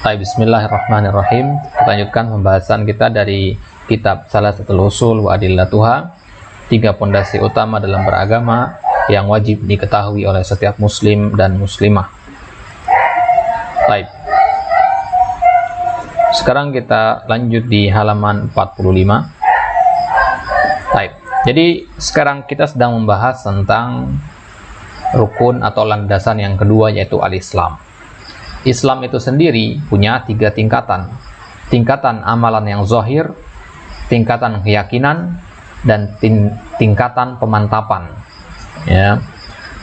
Bismillahirrahmanirrahim. Kita lanjutkan pembahasan kita dari kitab Salasatul Usul wa Adillatuha, 3 pondasi utama dalam beragama yang wajib diketahui oleh setiap muslim dan muslimah. Baik. Sekarang kita lanjut di halaman 45. Baik. Jadi sekarang kita sedang membahas tentang rukun atau landasan yang kedua, yaitu al-Islam. Islam itu sendiri punya 3 tingkatan. Tingkatan amalan yang zahir, tingkatan keyakinan, dan tingkatan pemantapan. Ya.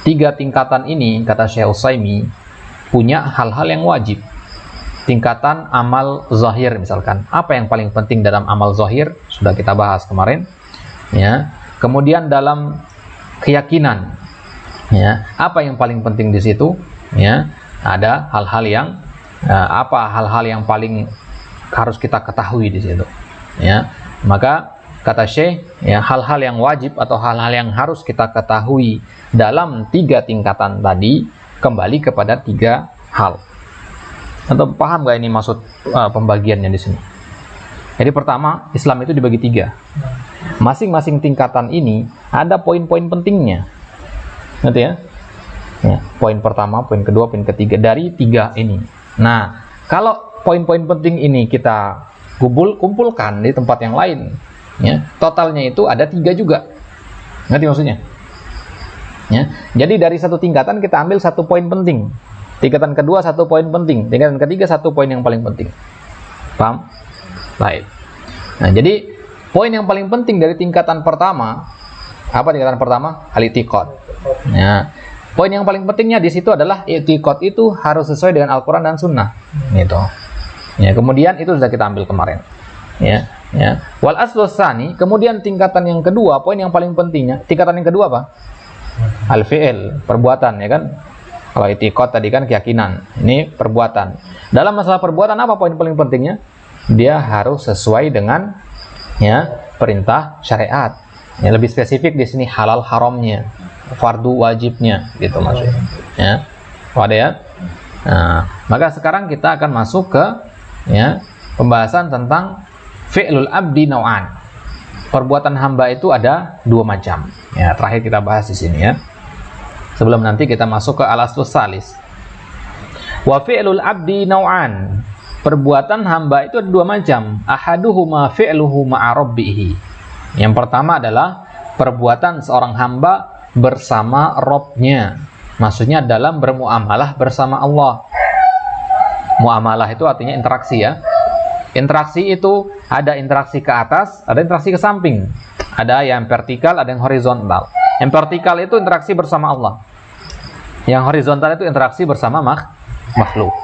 3 tingkatan ini, kata Syekh Utsaimin, punya hal-hal yang wajib. Tingkatan amal zahir misalkan. Apa yang paling penting dalam amal zahir? Sudah kita bahas kemarin. Ya. Kemudian dalam keyakinan, ya, apa yang paling penting di situ? Ya. Ada hal-hal yang hal-hal yang paling harus kita ketahui di situ, ya. Maka kata Syekh, ya, hal-hal yang wajib atau hal-hal yang harus kita ketahui dalam 3 tingkatan tadi kembali kepada 3 hal. Atau paham gak ini maksud pembagiannya di sini? Jadi pertama, Islam itu dibagi 3. Masing-masing tingkatan ini ada poin-poin pentingnya, ngerti ya? Ya, poin pertama, poin kedua, poin ketiga dari 3 ini. Nah, kalau poin-poin penting ini kita kumpulkan di tempat yang lain, ya, totalnya itu ada 3 juga. Ngerti maksudnya? Ya, jadi dari 1 tingkatan kita ambil 1 poin penting. Tingkatan kedua 1 poin penting. Tingkatan ketiga 1 poin yang paling penting. Paham? Baik. Nah, jadi poin yang paling penting dari tingkatan pertama, apa tingkatan pertama? Al-i'tiqad. Ya. Poin yang paling pentingnya di situ adalah i'tiqad itu harus sesuai dengan Al-Quran dan Sunnah, gitu. Ya, kemudian itu sudah kita ambil kemarin. Ya, ya. Wal aslus tsani, kemudian tingkatan yang kedua, poin yang paling pentingnya, tingkatan yang kedua apa? Al-fi'il, perbuatan, ya kan? Kalau i'tiqad tadi kan keyakinan, ini perbuatan. Dalam masalah perbuatan apa poin paling pentingnya? Dia harus sesuai dengan, ya, perintah syariat. Ya, lebih spesifik di sini halal haramnya, fardu wajibnya, gitu maksudnya. Ya, ada ya. Nah, maka sekarang kita akan masuk ke, ya, pembahasan tentang fi'lul abdi nau'an. Perbuatan hamba itu ada 2 macam. Ya, terakhir kita bahas di sini, ya. Sebelum nanti kita masuk ke al-aslus salis. Wa fi'lul abdi nau'an. Perbuatan hamba itu ada 2 macam. Ahaduhuma fi'luhu ma'a rabbih. Yang pertama adalah perbuatan seorang hamba bersama Robnya, maksudnya dalam bermuamalah bersama Allah. Muamalah itu artinya interaksi, ya. Interaksi itu ada interaksi ke atas, ada interaksi ke samping, ada yang vertikal, ada yang horizontal. Yang vertikal itu interaksi bersama Allah, yang horizontal itu interaksi bersama makhluk.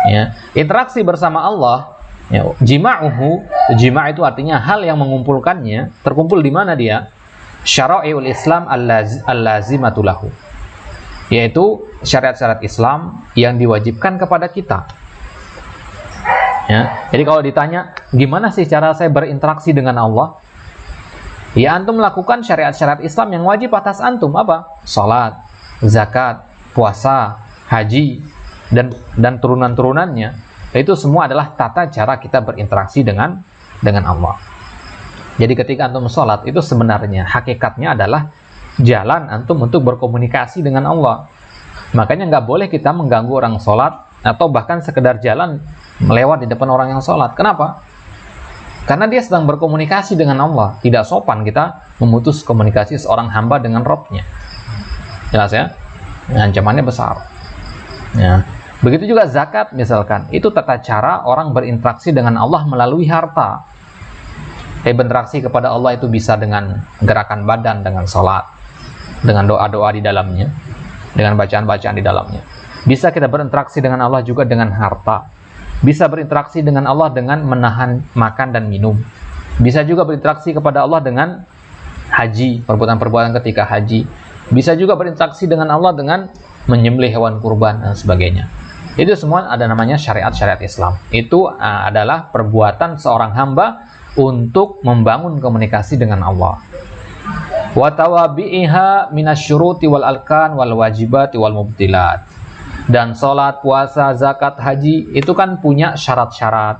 Ya. Interaksi bersama Allah, ya, jima'uhu, jima' itu artinya hal yang mengumpulkannya. Terkumpul di mana dia? Syara'iul Islam al-lazimatu lahu, yaitu syariat-syariat Islam yang diwajibkan kepada kita. Ya, jadi kalau ditanya, gimana sih cara saya berinteraksi dengan Allah? Ya, antum melakukan syariat-syariat Islam yang wajib atas antum. Apa? Salat, zakat, puasa, haji, dan turunan-turunannya. Itu semua adalah tata cara kita berinteraksi dengan Allah. Jadi ketika antum sholat, itu sebenarnya hakikatnya adalah jalan antum untuk berkomunikasi dengan Allah. Makanya nggak boleh kita mengganggu orang sholat, atau bahkan sekedar jalan melewat di depan orang yang sholat. Kenapa? Karena dia sedang berkomunikasi dengan Allah. Tidak sopan kita memutus komunikasi seorang hamba dengan Robnya. Jelas ya? Ancamannya besar. Ya. Begitu juga zakat misalkan. Itu tata cara orang berinteraksi dengan Allah melalui harta. Berinteraksi kepada Allah itu bisa dengan gerakan badan, dengan sholat, dengan doa-doa di dalamnya, dengan bacaan-bacaan di dalamnya. Bisa kita berinteraksi dengan Allah juga dengan harta. Bisa berinteraksi dengan Allah dengan menahan makan dan minum. Bisa juga berinteraksi kepada Allah dengan haji, perbuatan-perbuatan ketika haji. Bisa juga berinteraksi dengan Allah dengan menyembelih hewan kurban dan sebagainya. Itu semua ada namanya syariat-syariat Islam. Itu adalah perbuatan seorang hamba untuk membangun komunikasi dengan Allah. Wa tawabi'iha minasyuruti wal alkan wal wajibati wal mubtilat. Dan sholat, puasa, zakat, haji itu kan punya syarat-syarat,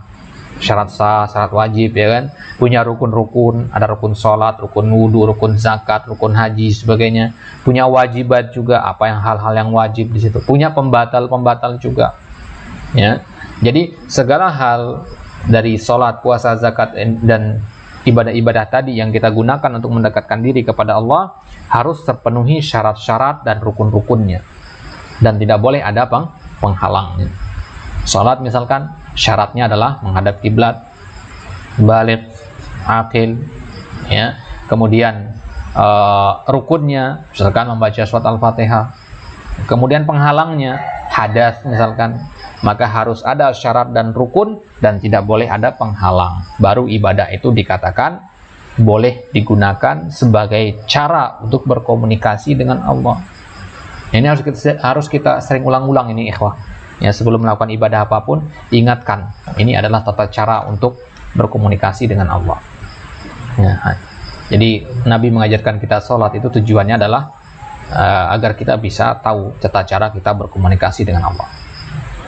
syarat sah, syarat wajib, ya kan? Punya rukun-rukun, ada rukun sholat, rukun wudhu, rukun zakat, rukun haji, sebagainya. Punya wajibat juga, apa yang hal-hal yang wajib di situ. Punya pembatal-pembatal juga, ya. Jadi segala hal dari sholat, puasa, zakat dan ibadah-ibadah tadi yang kita gunakan untuk mendekatkan diri kepada Allah harus terpenuhi syarat-syarat dan rukun-rukunnya, dan tidak boleh ada penghalangnya. Sholat misalkan syaratnya adalah menghadap kiblat, baligh, akil, ya. Kemudian rukunnya misalkan membaca surat Al-Fatihah. Kemudian penghalangnya hadas misalkan, maka harus ada syarat dan rukun dan tidak boleh ada penghalang. Baru ibadah itu dikatakan boleh digunakan sebagai cara untuk berkomunikasi dengan Allah. Ini harus kita sering ulang-ulang ini, ikhwah. Ya, sebelum melakukan ibadah apapun, ingatkan, ini adalah tata cara untuk berkomunikasi dengan Allah. Ya, jadi Nabi mengajarkan kita sholat itu tujuannya adalah agar kita bisa tahu tata cara kita berkomunikasi dengan Allah.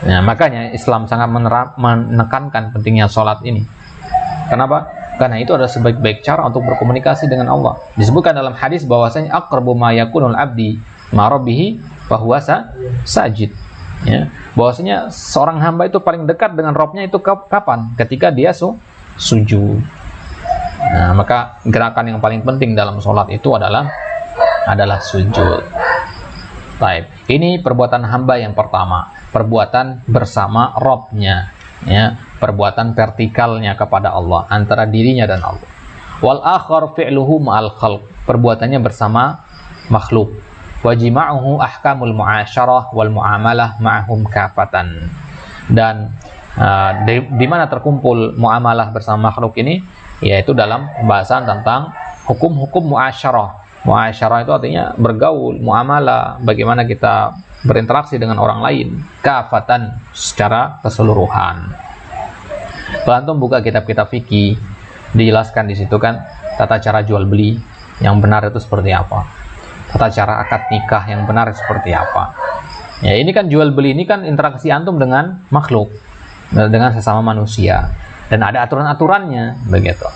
Nah, makanya Islam sangat menekankan pentingnya sholat ini. Kenapa? Karena itu adalah sebaik-baik cara untuk berkomunikasi dengan Allah. Disebutkan dalam hadis bahwasanya aqrabu ma yakunul abdi ma'rabihi fahuwa sajid. Ya, bahwasanya seorang hamba itu paling dekat dengan Rabb-nya itu kapan? Ketika dia sujud. Nah, maka gerakan yang paling penting dalam sholat itu adalah sujud. Baik, ini perbuatan hamba yang pertama, perbuatan bersama Rabb-nya, ya, perbuatan vertikalnya kepada Allah, antara dirinya dan Allah. Wal akhar fi'luhu ma'al khalq, perbuatannya bersama makhluk. Wajima'uhu ahkamul mu'asyarah wal mu'amalah ma'ahum kafatan. Dan di mana terkumpul muamalah bersama makhluk ini, yaitu dalam pembahasan tentang hukum-hukum mu'asyarah. Mu'asyarah itu artinya bergaul, muamalah, bagaimana kita berinteraksi dengan orang lain, kafatan, secara keseluruhan. Kalau antum buka kitab-kitab fikih, dijelaskan di situ kan tata cara jual beli yang benar itu seperti apa, tata cara akad nikah yang benar seperti apa. Ya, ini kan jual beli ini kan interaksi antum dengan makhluk, dengan sesama manusia, dan ada aturan-aturannya, begitu.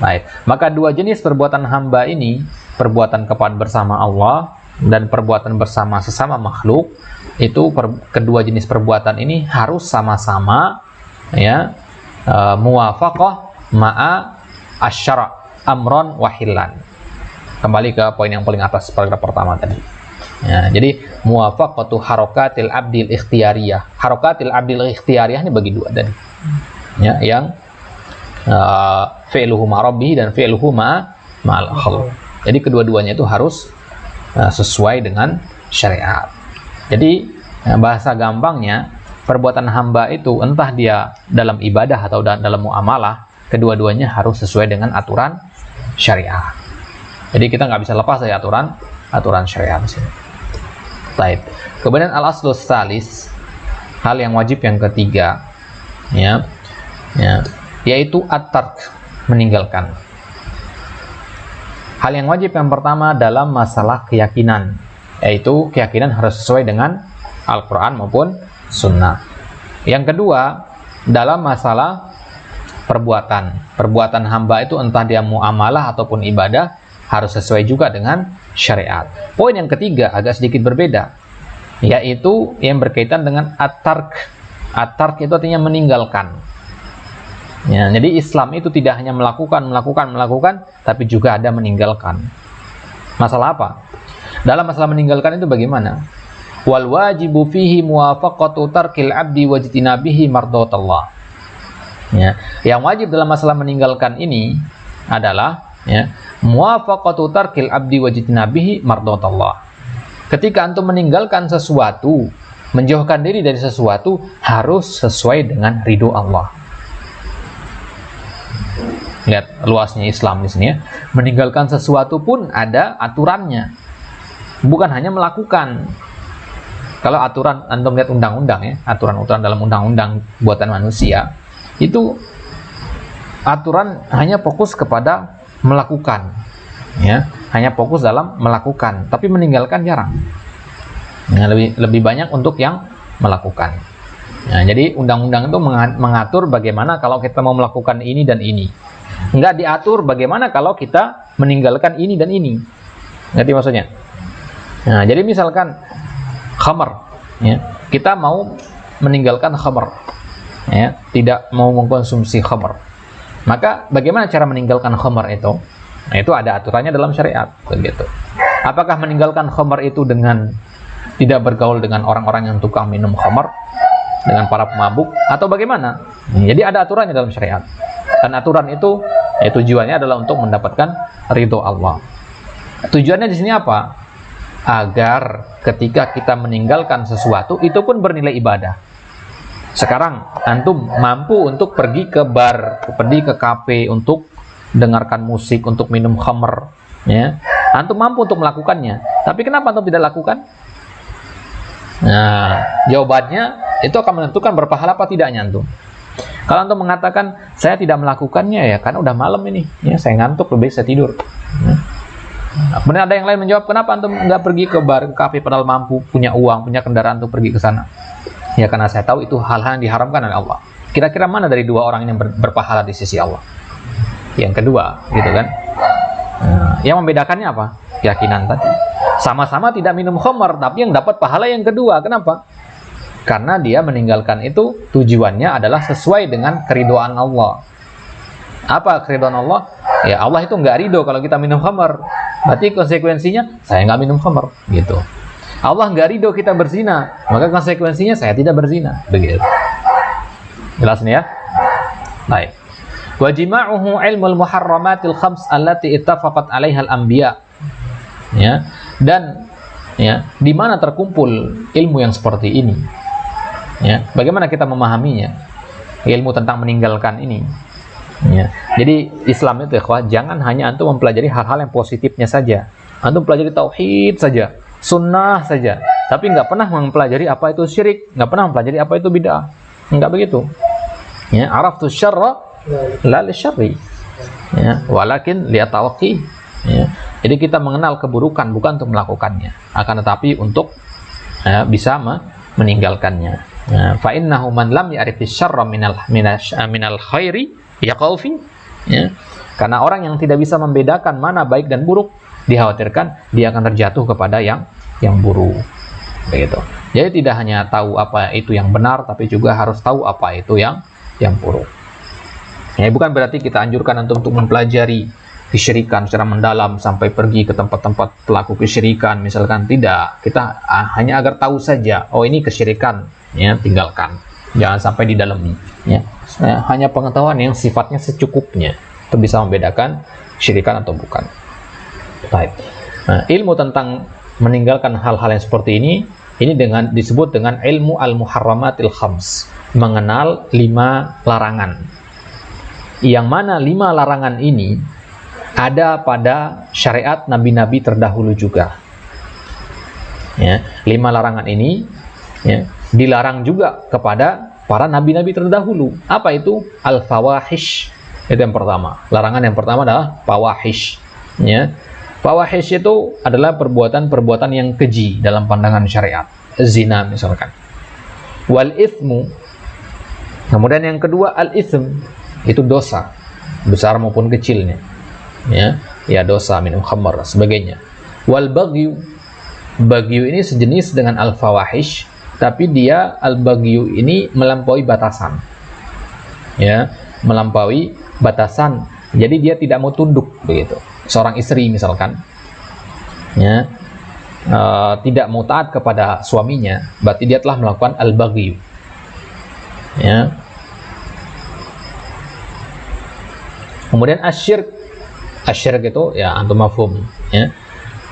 Baik, maka dua jenis perbuatan hamba ini, perbuatan kepada bersama Allah dan perbuatan bersama sesama makhluk, itu kedua jenis perbuatan ini harus sama-sama, ya, muwafaqah ma'a asyara' amron wahilan. Kembali ke poin yang paling atas paragraf pertama tadi. Ya, jadi muwafaqatu harakatil abdil ikhtiyariyah. Harakatil abdil ikhtiyariyah ini bagi dua tadi. Ya, yang fi'luhu ma'rabbihi dan fi'luhu ma'al khalq. Jadi kedua-duanya itu harus sesuai dengan syariat. Jadi bahasa gampangnya, perbuatan hamba itu entah dia dalam ibadah atau dalam muamalah, kedua-duanya harus sesuai dengan aturan syariat. Jadi kita nggak bisa lepas dari aturan syariat di sini. Baik. Kemudian al-aslus salis, hal yang wajib yang ketiga, yaitu at-tark, meninggalkan. Hal yang wajib yang pertama dalam masalah keyakinan, yaitu keyakinan harus sesuai dengan Al-Quran maupun Sunnah. Yang kedua, dalam masalah perbuatan hamba itu entah dia muamalah ataupun ibadah, harus sesuai juga dengan syariat. Poin yang ketiga agak sedikit berbeda, yaitu yang berkaitan dengan at-tark. At-tark itu artinya meninggalkan. Ya, jadi Islam itu tidak hanya melakukan, tapi juga ada meninggalkan. Masalah apa? Dalam masalah meninggalkan itu bagaimana? Wal wajibu fihi muwafaqatu tarkil abdi wajtinabihi mardatallah. Ya, yang wajib dalam masalah meninggalkan ini adalah, ya, muwafaqatu tarkil abdi wajtinabihi mardatallah. Ketika antum meninggalkan sesuatu, menjauhkan diri dari sesuatu, harus sesuai dengan ridho Allah. Lihat luasnya Islam di sini, ya. Meninggalkan sesuatu pun ada aturannya. Bukan hanya melakukan. Kalau aturan, antum lihat undang-undang, ya, aturan-aturan dalam undang-undang buatan manusia, itu aturan hanya fokus kepada melakukan, ya, hanya fokus dalam melakukan, tapi meninggalkan jarang. Nah, lebih banyak untuk yang melakukan. Nah, jadi undang-undang itu mengatur bagaimana kalau kita mau melakukan ini dan ini. Enggak diatur bagaimana kalau kita meninggalkan ini dan ini. Ngerti maksudnya? Nah, jadi misalkan khamar, ya, kita mau meninggalkan khamar, ya, tidak mau mengkonsumsi khamar. Maka bagaimana cara meninggalkan khamar itu? Nah, itu ada aturannya dalam syariat, begitu. Apakah meninggalkan khamar itu dengan tidak bergaul dengan orang-orang yang tukang minum khamar, dengan para pemabuk, atau bagaimana? Jadi ada aturannya dalam syariat. Dan aturan itu tujuannya adalah untuk mendapatkan ridho Allah. Tujuannya di sini apa? Agar ketika kita meninggalkan sesuatu, itu pun bernilai ibadah. Sekarang antum mampu untuk pergi ke bar, pergi ke kafe untuk dengarkan musik, untuk minum khamr, ya. Antum mampu untuk melakukannya. Tapi kenapa antum tidak lakukan? Nah, jawabannya itu akan menentukan berpahala apa tidaknya antum. Kalau antum mengatakan saya tidak melakukannya, ya karena udah malam ini, ya saya ngantuk, lebih baik saya tidur. Kemudian ada yang lain menjawab, kenapa antum nggak pergi ke bar, ke kafe, padahal mampu, punya uang, punya kendaraan untuk pergi ke sana? Ya karena saya tahu itu hal-hal yang diharamkan oleh Allah. Kira-kira mana dari dua orang ini yang berpahala di sisi Allah? Yang kedua, gitu kan? Nah, yang membedakannya apa? Keyakinan tadi. Sama-sama tidak minum khamar, tapi yang dapat pahala yang kedua. Kenapa? Karena dia meninggalkan itu tujuannya adalah sesuai dengan keridhaan Allah. Apa keridhaan Allah? Ya Allah itu nggak ridho kalau kita minum khamar. Berarti konsekuensinya saya nggak minum khamar, gitu. Allah nggak ridho kita berzina, maka konsekuensinya saya tidak berzina, begitu. Jelas nih ya? Baik. Wa jima'uhu ilmul muharramatil khams allati ittafaqat 'alaiha al-anbiya. Ya. Dan ya, di mana terkumpul ilmu yang seperti ini? Ya, bagaimana kita memahaminya? Ilmu tentang meninggalkan ini. Ya. Jadi Islam itu, ikhwah, jangan hanya antum mempelajari hal-hal yang positifnya saja. Antum pelajari tauhid saja, sunnah saja, tapi nggak pernah mempelajari apa itu syirik, nggak pernah mempelajari apa itu bid'ah. Nggak begitu. Ya, araftu syarra la lisyarri. Ya, walakin liyatawaqi. Ya. Jadi kita mengenal keburukan bukan untuk melakukannya, akan tetapi untuk bisa meninggalkannya. Fa innahu man lam ya'rifi syarra minal khairi yaqau fi. Ya. Karena orang yang tidak bisa membedakan mana baik dan buruk, dikhawatirkan dia akan terjatuh kepada yang buruk. Begitu. Jadi tidak hanya tahu apa itu yang benar, tapi juga harus tahu apa itu yang buruk. Ya, bukan berarti kita anjurkan untuk mempelajari kesyirikan secara mendalam sampai pergi ke tempat-tempat pelaku kesyirikan, misalkan. Tidak, kita hanya agar tahu saja, oh ini kesyirikan, ya tinggalkan, jangan sampai didalami. Ya, hanya pengetahuan yang sifatnya secukupnya itu bisa membedakan kesyirikan atau bukan. Baik. Nah, ilmu tentang meninggalkan hal-hal yang seperti ini disebut dengan ilmu al-muharramatil khams, mengenal 5 larangan. Yang mana 5 larangan ini ada pada syariat nabi-nabi terdahulu juga. Ya, 5 larangan ini ya, dilarang juga kepada para nabi-nabi terdahulu. Apa itu? Al-fawahish. Itu yang pertama. Larangan yang pertama adalah fawahish. Ya. Fawahish itu adalah perbuatan-perbuatan yang keji dalam pandangan syariat. Zina misalkan. Wal ithmu. Kemudian yang kedua al-ithm, itu dosa, besar maupun kecilnya. Ya dosa, minum khamar, sebagainya. Wal baghyu. Baghyu ini sejenis dengan al-fawahish, tapi dia al-baghyu ini melampaui batasan. Ya, melampaui batasan. Jadi dia tidak mau tunduk begitu. Seorang istri misalkan, ya, tidak mau taat kepada suaminya, berarti dia telah melakukan al-baghyu. Ya. Kemudian asyirk itu ya antum mafhum, ya.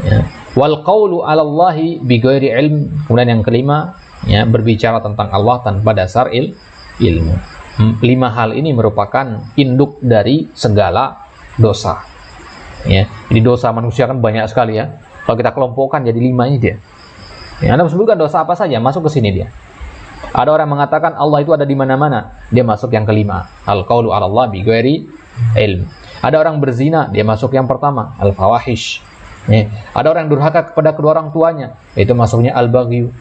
Ya. Wal qaulu 'ala Allahi bighairi ilm. Kemudian yang kelima, ya, berbicara tentang Allah tanpa dasar ilmu. 5 hal ini merupakan induk dari segala dosa. Ya. Jadi dosa manusia kan banyak sekali ya. Kalau kita kelompokkan jadi 5 ini dia. Ya, Anda sebutkan dosa apa saja masuk ke sini dia. Ada orang mengatakan Allah itu ada di mana-mana, dia masuk yang kelima. Al-qaulu 'ala Allah bighairi ilm. Ada orang berzina, dia masuk yang pertama, al-fawahish. Ada orang yang durhaka kepada kedua orang tuanya, itu masuknya al-baghyu.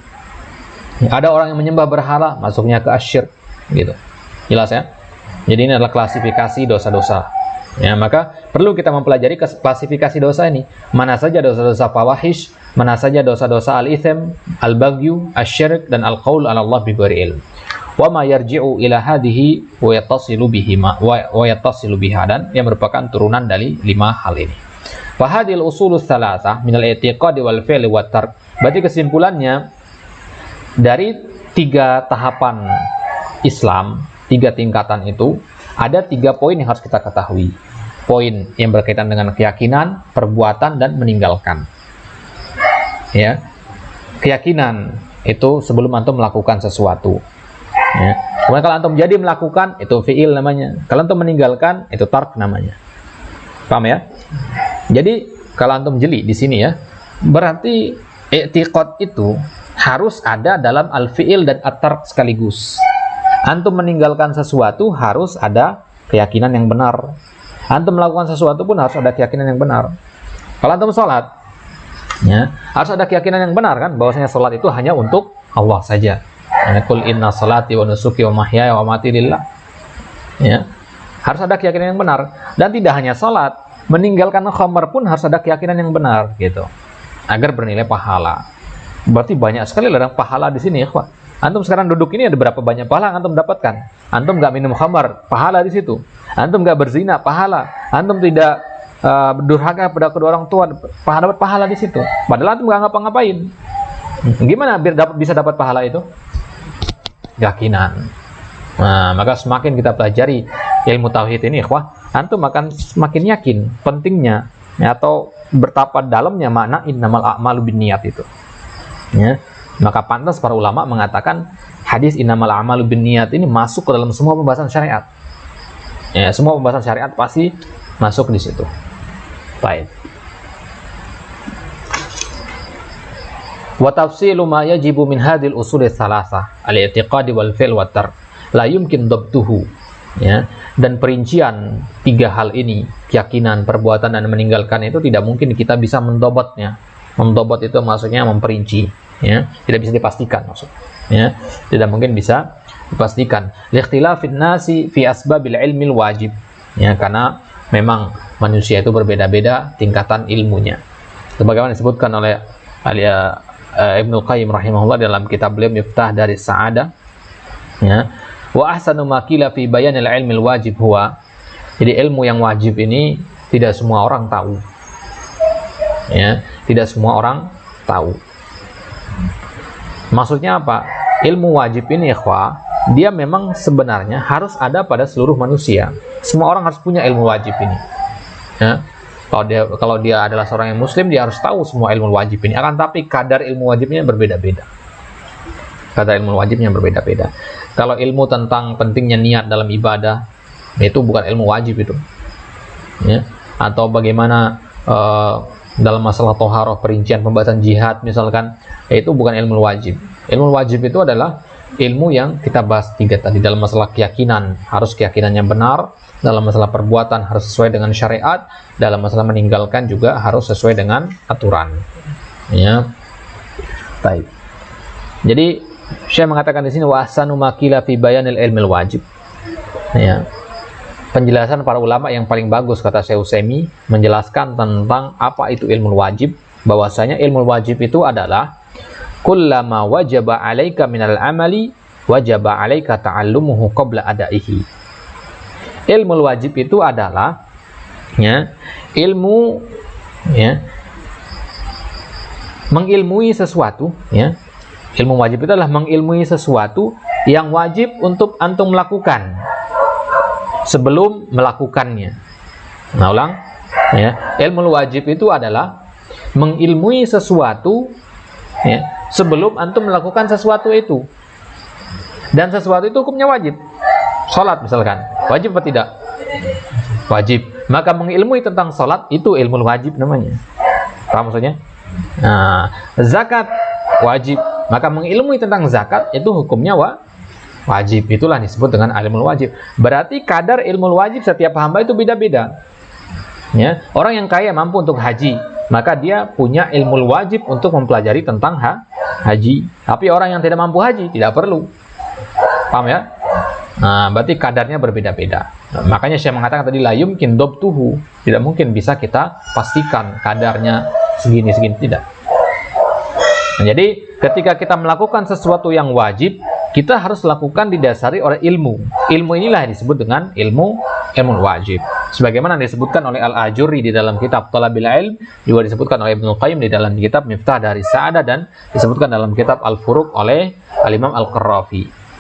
Ada orang yang menyembah berhala, masuknya ke asyirk, gitu. Jelas ya? Jadi ini adalah klasifikasi dosa-dosa. Ya, maka perlu kita mempelajari klasifikasi dosa ini. Mana saja dosa-dosa fawahish, mana saja dosa-dosa al-itham, al-baghyu, asyirk, dan al-qaul 'ala Allah bighairi ilm. Wa ma yarji'u ila hadhihi wa yattasilu biha, dan yang merupakan turunan dari 5 hal ini. Fa hadhil usulus tsalatsah min al-i'tiqadi wal fi'li wat tark. Berarti kesimpulannya dari 3 tahapan Islam, 3 tingkatan itu, ada 3 poin yang harus kita ketahui. Poin yang berkaitan dengan keyakinan, perbuatan, dan meninggalkan. Ya, keyakinan itu sebelum antum melakukan sesuatu. Ya. Kemudian kalau antum jadi melakukan, itu fi'il namanya. Kalau antum meninggalkan, itu tark namanya. Paham ya? Jadi kalau antum jeli di sini ya, berarti i'tiqad itu harus ada dalam al-fi'il dan at-tark sekaligus. Antum meninggalkan sesuatu harus ada keyakinan yang benar. Antum melakukan sesuatu pun harus ada keyakinan yang benar. Kalau antum sholat, ya, harus ada keyakinan yang benar kan, bahwasanya sholat itu hanya untuk Allah saja. Qul inna sholati wa nusuki wa mahyaya wa mamati lillah. Ya, harus ada keyakinan yang benar. Dan tidak hanya sholat, meninggalkan khamar pun harus ada keyakinan yang benar, gitu, agar bernilai pahala. Berarti banyak sekali ladang pahala di sini, ya, Pak. Antum sekarang duduk ini ada berapa banyak pahala yang antum dapatkan? Antum nggak minum khamar, pahala di situ. Antum nggak berzina, pahala. Antum tidak berdurhaka pada kedua orang tua, dapat pahala di situ. Padahal antum nggak ngapa-ngapain. Gimana biar bisa dapat pahala itu? Keyakinan. Nah, maka semakin kita pelajari ilmu tauhid ini, ikhwah, antum akan semakin yakin pentingnya, ya, atau betapa dalamnya makna innamal a'malu binniyat itu. Ya. Maka pantas para ulama mengatakan hadis innamal a'malu binniyat ini masuk ke dalam semua pembahasan syariat. Ya, semua pembahasan syariat pasti masuk di situ. Baik. Wa tafsilu ma yajibu min hadhil usul tsalatsah al-i'tiqadi wal fi'l wat tark la yumkin dhabtuhu. Ya, dan perincian 3 hal ini, keyakinan, perbuatan, dan meninggalkan, itu tidak mungkin kita bisa mendobotnya. Mendobot itu maksudnya memperinci, ya, tidak bisa dipastikan maksud. Ya, tidak mungkin bisa dipastikan. Likhtilafin nasi fi asbabil ilmil wajib. Ya, karena memang manusia itu berbeda-beda tingkatan ilmunya. Sebagaimana disebutkan oleh Ibnu Qayyim rahimahullah dalam kitab beliau Miftah dari Sa'adah. Ya. Wa ahsanu ma qila fi bayanil ilmil wajib huwa. Jadi ilmu yang wajib ini tidak semua orang tahu. Ya, tidak semua orang tahu. Maksudnya apa? Ilmu wajib ini, ikhwah, dia memang sebenarnya harus ada pada seluruh manusia. Semua orang harus punya ilmu wajib ini. Ya. Kalau dia adalah seorang yang muslim, dia harus tahu semua ilmu wajib ini. Akan tapi kadar ilmu wajibnya berbeda-beda. Kadar ilmu wajibnya berbeda-beda. Kalau ilmu tentang pentingnya niat dalam ibadah, itu bukan ilmu wajib itu. Ya. Atau bagaimana dalam masalah toharoh, perincian pembahasan jihad misalkan, itu bukan ilmu wajib. Ilmu wajib itu adalah ilmu yang kita bahas 3 tadi. Dalam masalah keyakinan, harus keyakinannya benar. Dalam masalah perbuatan harus sesuai dengan syariat. Dalam masalah meninggalkan juga harus sesuai dengan aturan. Ya. Baik. Jadi saya mengatakan di sini wa ahsanu ma qila fi bayanil ilmil wajib. Ya. Penjelasan para ulama yang paling bagus, kata Syekh Utsaimin, menjelaskan tentang apa itu ilmu wajib. Bahwasanya ilmu wajib itu adalah kullama wajaba 'alaika minal amali wajaba 'alaika ta'allumuhu qabla adaihi. Ilmu wajib itu adalah, ya, ilmu, ya, mengilmui sesuatu, ya. Ilmu wajib itu adalah mengilmui sesuatu yang wajib untuk antum melakukan sebelum melakukannya. Nah, ulang, ya. Ilmu wajib itu adalah mengilmui sesuatu, ya, sebelum antum melakukan sesuatu itu. Dan sesuatu itu hukumnya wajib. Salat misalkan, wajib atau tidak? Wajib. Maka mengilmui tentang salat itu ilmu wajib namanya. Paham maksudnya? Nah, zakat wajib. Maka mengilmui tentang zakat itu hukumnya wajib. Itulah disebut dengan ilmu wajib. Berarti kadar ilmu wajib setiap hamba itu beda-beda. Ya, orang yang kaya mampu untuk haji, maka dia punya ilmu wajib untuk mempelajari tentang haji. Tapi orang yang tidak mampu haji tidak perlu. Paham ya? Nah, berarti kadarnya berbeda-beda. Nah, makanya saya mengatakan tadi la yumkin dobtuhu, tidak mungkin bisa kita pastikan kadarnya segini-segini, tidak. Nah, jadi ketika kita melakukan sesuatu yang wajib, kita harus lakukan didasari oleh ilmu. Ilmu inilah yang disebut dengan ilmu wajib. Sebagaimana disebutkan oleh Al-Ajurri di dalam kitab Thalabil Ilm, juga disebutkan oleh Ibnu Qayyim di dalam kitab Miftah Dari Sa'adah, dan disebutkan dalam kitab Al-Furuq oleh Al-Imam Al-Qarrafi.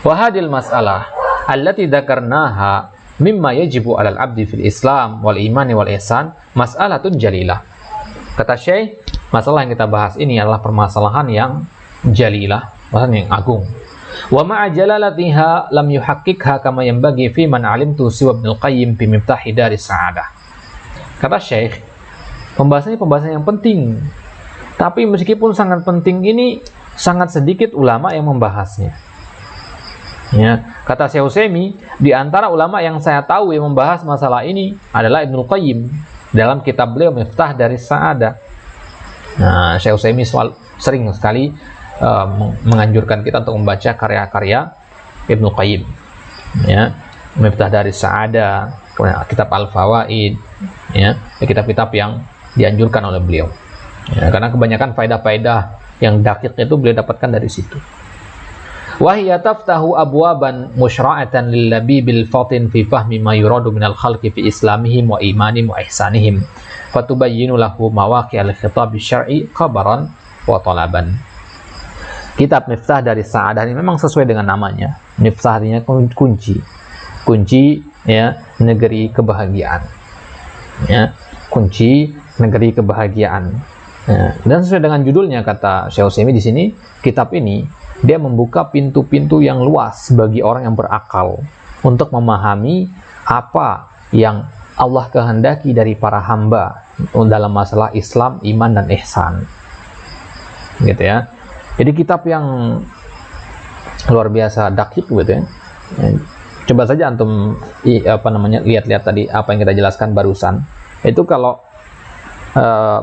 Wa hadhil mas'alah allati dzakarnaha mimma yajibu 'alal 'abdi fil Islam wal imani wal ihsan mas'alatun jalilah. Kata Syekh, masalah yang kita bahas ini adalah permasalahan yang jalilah, masalah yang agung. Wa ma'a jalalatiha lam yuhaqqqiqha kama yanbaghi fi man 'alimtu siwa Ibnu Qayyim fi Miftah Daris Sa'adah. Kata Syekh, pembahasan yang penting. Tapi meskipun sangat penting ini, sangat sedikit ulama yang membahasnya. Ya, kata Syekh Utsaimin, di antara ulama yang saya tahu yang membahas masalah ini adalah Ibnu Qayyim dalam kitab beliau Miftah Daris Sa'adah. Nah, Syekh Utsaimin sering sekali menganjurkan kita untuk membaca karya-karya Ibnu Qayyim, ya, Miftah Daris Sa'adah, kitab Al-Fawaid, ya, kitab-kitab yang dianjurkan oleh beliau, ya, karena kebanyakan faedah-faedah yang dakik itu beliau dapatkan dari situ. Wahiyya taftahu abwaban musyra'atan lil labibil fatin fi fahmi ma yuradu minal khalqi fi islamihim wa imanihim wa ihsanihim fatubayyinu lahu mawaqi'al khitab syar'i khabaran wa talaban. Kitab Miftah Dari Sa'adah ini memang sesuai dengan namanya. Miftah artinya kunci, ya, negeri kebahagiaan, ya, kunci negeri kebahagiaan, ya. Dan sesuai dengan judulnya, kata Syekh Utsaimin di sini, kitab ini dia membuka pintu-pintu yang luas bagi orang yang berakal untuk memahami apa yang Allah kehendaki dari para hamba dalam masalah Islam, iman, dan ihsan, gitu ya. Jadi kitab yang luar biasa dakik, gitu ya. Coba saja antum lihat-lihat tadi apa yang kita jelaskan barusan. Itu kalau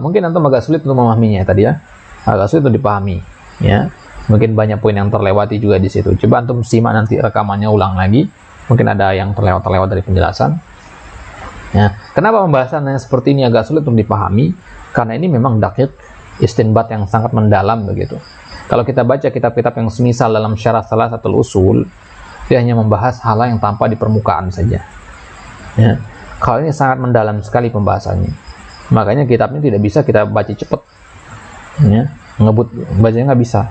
mungkin antum agak sulit untuk memahaminya tadi, ya, agak sulit untuk dipahami, ya. Mungkin banyak poin yang terlewati juga di situ. Coba antum simak nanti rekamannya ulang lagi. Mungkin ada yang terlewat dari penjelasan. Ya, kenapa pembahasan yang seperti ini agak sulit untuk dipahami? Karena ini memang dakik, istinbat yang sangat mendalam begitu. Kalau kita baca kitab-kitab yang semisal dalam Syarah Salasatul Usul, dia hanya membahas hal yang tampak di permukaan saja. Ya, kalau ini sangat mendalam sekali pembahasannya. Makanya kitab ini tidak bisa kita baca cepat. Ya, ngebut bacanya nggak bisa.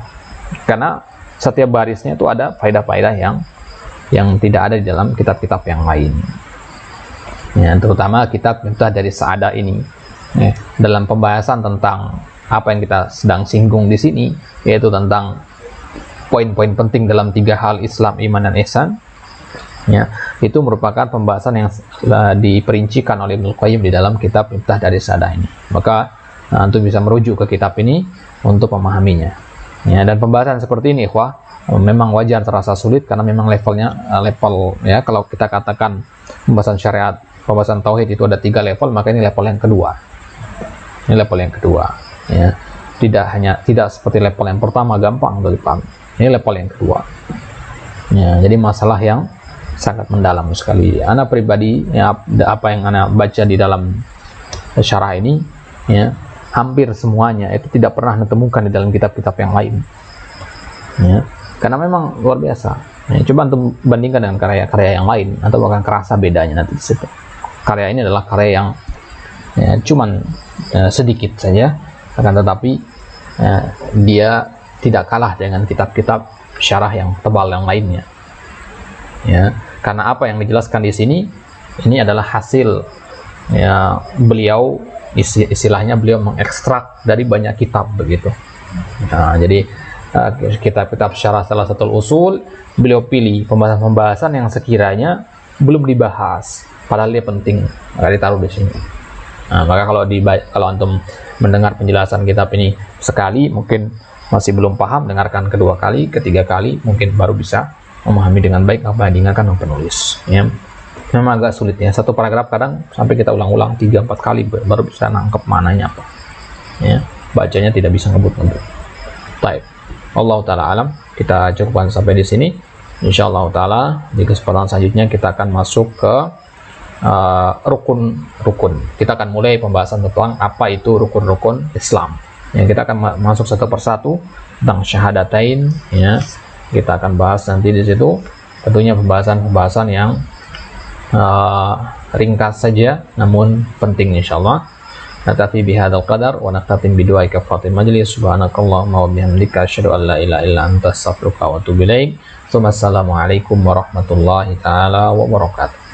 Karena setiap barisnya itu ada faedah-faedah yang tidak ada di dalam kitab-kitab yang lain. Ya, terutama kitab Miftah Dari Sa'adah ini, ya, dalam pembahasan tentang apa yang kita sedang singgung di sini, yaitu tentang poin-poin penting dalam 3 hal Islam, iman, dan ihsan, ya, itu merupakan pembahasan yang diperincikan oleh Ibnu Qayyim di dalam kitab Miftah Dari Sa'adah ini. Maka antum bisa merujuk ke kitab ini untuk memahaminya. Ya, dan pembahasan seperti ini, ikhwah, memang wajar terasa sulit karena memang levelnya ya, kalau kita katakan pembahasan syariat, pembahasan tauhid itu ada 3 level, maka ini level yang kedua. Ini level yang kedua, ya. Tidak seperti level yang pertama gampang untuk dipahami. Ini level yang kedua. Ya, jadi masalah yang sangat mendalam sekali. Ana pribadi, ya, apa yang ana baca di dalam syarah ini, ya, hampir semuanya itu tidak pernah ditemukan di dalam kitab-kitab yang lain, ya, karena memang luar biasa. Ya, coba untuk bandingkan dengan karya-karya yang lain, atau akan kerasa bedanya nanti di situ. Karya ini adalah karya yang, ya, cuman sedikit saja, akan tetapi dia tidak kalah dengan kitab-kitab syarah yang tebal yang lainnya. Ya, karena apa yang dijelaskan di sini ini adalah hasil, ya, beliau istilahnya beliau mengekstrak dari banyak kitab begitu. Nah, jadi kitab-kitab syarah Salasatul Usul beliau pilih pembahasan-pembahasan yang sekiranya belum dibahas, padahal dia penting, maka ditaruh di sini. Nah, maka kalau antum mendengar penjelasan kitab ini sekali mungkin masih belum paham, dengarkan kedua kali, ketiga kali mungkin baru bisa memahami dengan baik apa yang diingatkan oleh penulis, ya. memang agak sulit ya, satu paragraf kadang sampai kita ulang-ulang 3-4 kali baru bisa nangkep mananya apa ya, bacanya tidak bisa ngebut-ngebut. Baik, Allah taala alam, kita cukupkan sampai di sini. Insyaallah taala di kesempatan selanjutnya kita akan masuk ke rukun-rukun. Kita akan mulai pembahasan tentang apa itu rukun-rukun Islam. Yang kita akan masuk satu persatu tentang syahadatain ya. Kita akan bahas nanti di situ. Tentunya pembahasan-pembahasan yang ringkas saja namun penting insyaallah. Natafi bihadzal qadar wa naqtatim bidu'ai kafatil majlis. Subhanakallahumma wa bihamdika asyhadu an la ilaha illa anta astaghfiruka wa atubu ilaik. Assalamualaikum warahmatullahi taala wabarakatuh.